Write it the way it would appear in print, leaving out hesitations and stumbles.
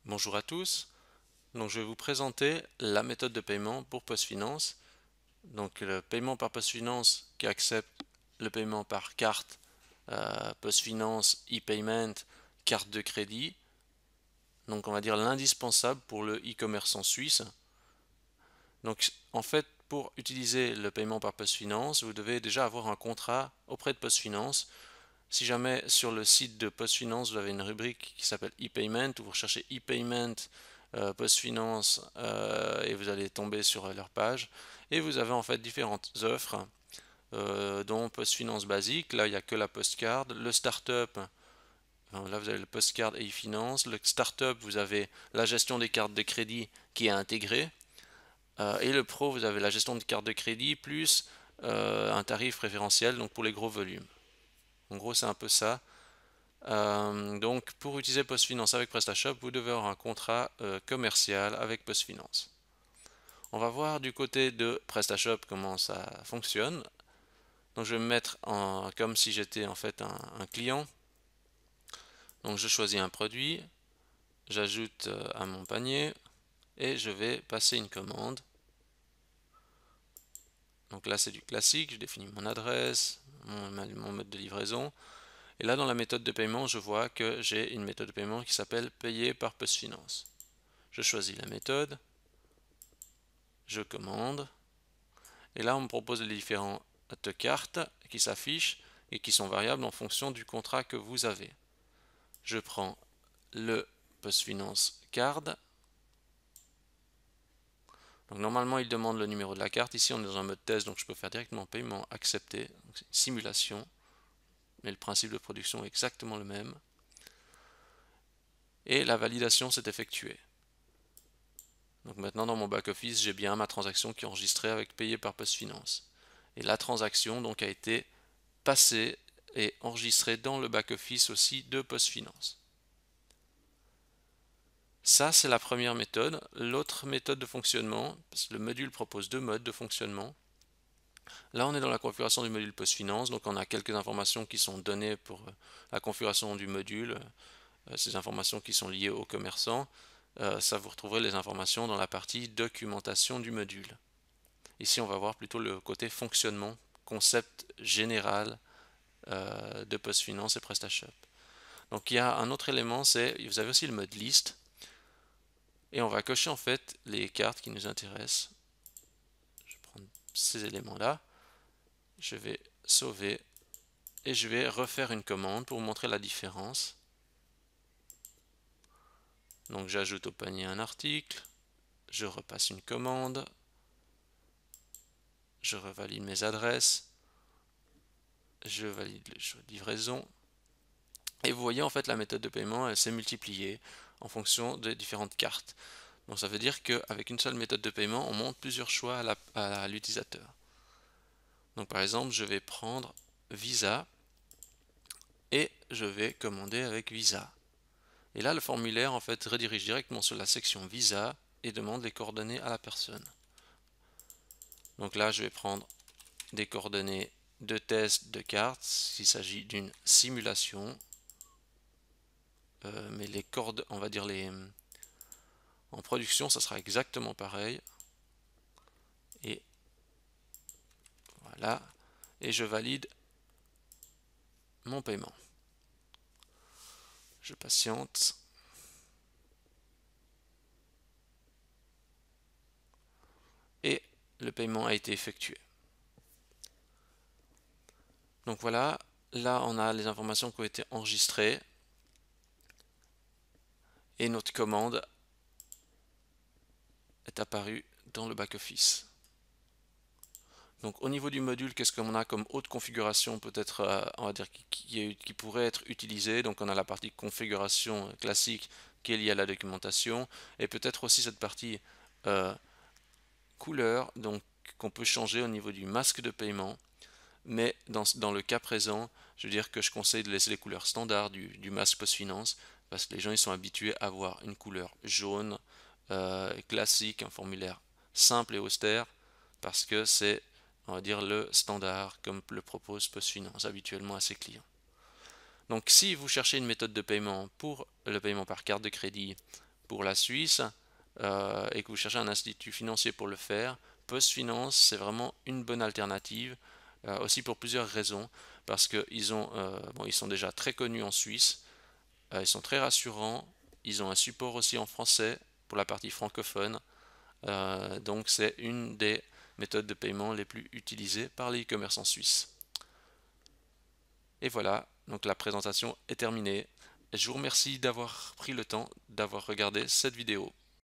Bonjour à tous. Donc, je vais vous présenter la méthode de paiement pour PostFinance. Donc, le paiement par PostFinance qui accepte le paiement par carte, PostFinance, e-payment, carte de crédit. Donc, on va dire l'indispensable pour le e-commerce en Suisse. Donc, en fait, pour utiliser le paiement par PostFinance, vous devez déjà avoir un contrat auprès de PostFinance. Si jamais sur le site de PostFinance, vous avez une rubrique qui s'appelle e-payment, où vous recherchez e-payment, PostFinance, et vous allez tomber sur leur page. Et vous avez en fait différentes offres, dont PostFinance basique, là il n'y a que la postcard, le startup, là vous avez le postcard et e-finance, le startup vous avez la gestion des cartes de crédit qui est intégrée, et le pro vous avez la gestion de cartes de crédit plus un tarif préférentiel donc pour les gros volumes. En gros c'est un peu ça. Donc, pour utiliser PostFinance avec PrestaShop, vous devez avoir un contrat commercial avec PostFinance. On va voir du côté de PrestaShop comment ça fonctionne. Donc, je vais me mettre comme si j'étais en fait un client. Donc, je choisis un produit, j'ajoute à mon panier et je vais passer une commande. Donc là, c'est du classique. Je définis mon adresse, mon mode de livraison. Et là, dans la méthode de paiement, je vois que j'ai une méthode de paiement qui s'appelle payer par PostFinance. Je choisis la méthode, je commande, et là on me propose les différentes cartes qui s'affichent et qui sont variables en fonction du contrat que vous avez. Je prends le PostFinance Card. Donc normalement il demande le numéro de la carte. Ici on est dans un mode test, donc je peux faire directement paiement accepté. C'est une simulation, mais le principe de production est exactement le même. Et la validation s'est effectuée. Donc maintenant dans mon back-office, j'ai bien ma transaction qui est enregistrée avec payé par PostFinance. Et la transaction donc a été passée et enregistrée dans le back-office aussi de PostFinance. Ça, c'est la première méthode. L'autre méthode de fonctionnement, parce que le module propose deux modes de fonctionnement. Là, on est dans la configuration du module PostFinance, donc on a quelques informations qui sont données pour la configuration du module, ces informations qui sont liées aux commerçants. Ça, vous retrouverez les informations dans la partie documentation du module. Ici, on va voir plutôt le côté fonctionnement, concept général de PostFinance et PrestaShop. Donc, il y a un autre élément, c'est vous avez aussi le mode liste. Et on va cocher en fait les cartes qui nous intéressent. Je vais prendre ces éléments-là. Je vais sauver et je vais refaire une commande pour vous montrer la différence. Donc j'ajoute au panier un article, je repasse une commande, je revalide mes adresses, je valide le choix de livraison. Et vous voyez en fait la méthode de paiement elle s'est multipliée en fonction des différentes cartes. Donc ça veut dire qu'avec une seule méthode de paiement, on montre plusieurs choix à l'utilisateur. Donc par exemple, je vais prendre Visa et je vais commander avec Visa. Et là, le formulaire en fait redirige directement sur la section Visa et demande les coordonnées à la personne. Donc là, je vais prendre des coordonnées de test de carte s'il s'agit d'une simulation. Mais les coordonnées, on va dire en production, ça sera exactement pareil. Et voilà. Et je valide mon paiement. Je patiente. Et le paiement a été effectué. Donc voilà, là on a les informations qui ont été enregistrées et notre commande est apparue dans le back-office. Donc au niveau du module, qu'est-ce qu'on a comme autre configuration peut-être, on va dire, qui pourrait être utilisée. Donc on a la partie configuration classique qui est liée à la documentation et peut-être aussi cette partie couleur donc qu'on peut changer au niveau du masque de paiement. Mais dans le cas présent, je veux dire que je conseille de laisser les couleurs standards du masque PostFinance parce que les gens ils sont habitués à avoir une couleur jaune classique, un formulaire simple et austère parce que c'est, on va dire, le standard comme le propose PostFinance habituellement à ses clients. Donc si vous cherchez une méthode de paiement pour le paiement par carte de crédit, pour la Suisse et que vous cherchez un institut financier pour le faire, PostFinance, c'est vraiment une bonne alternative, aussi pour plusieurs raisons, parce qu'ils ils sont déjà très connus en Suisse, ils sont très rassurants, ils ont un support aussi en français pour la partie francophone, donc c'est une des méthodes de paiement les plus utilisées par les e-commerçants suisses. Et voilà, donc la présentation est terminée. Je vous remercie d'avoir pris le temps d'avoir regardé cette vidéo.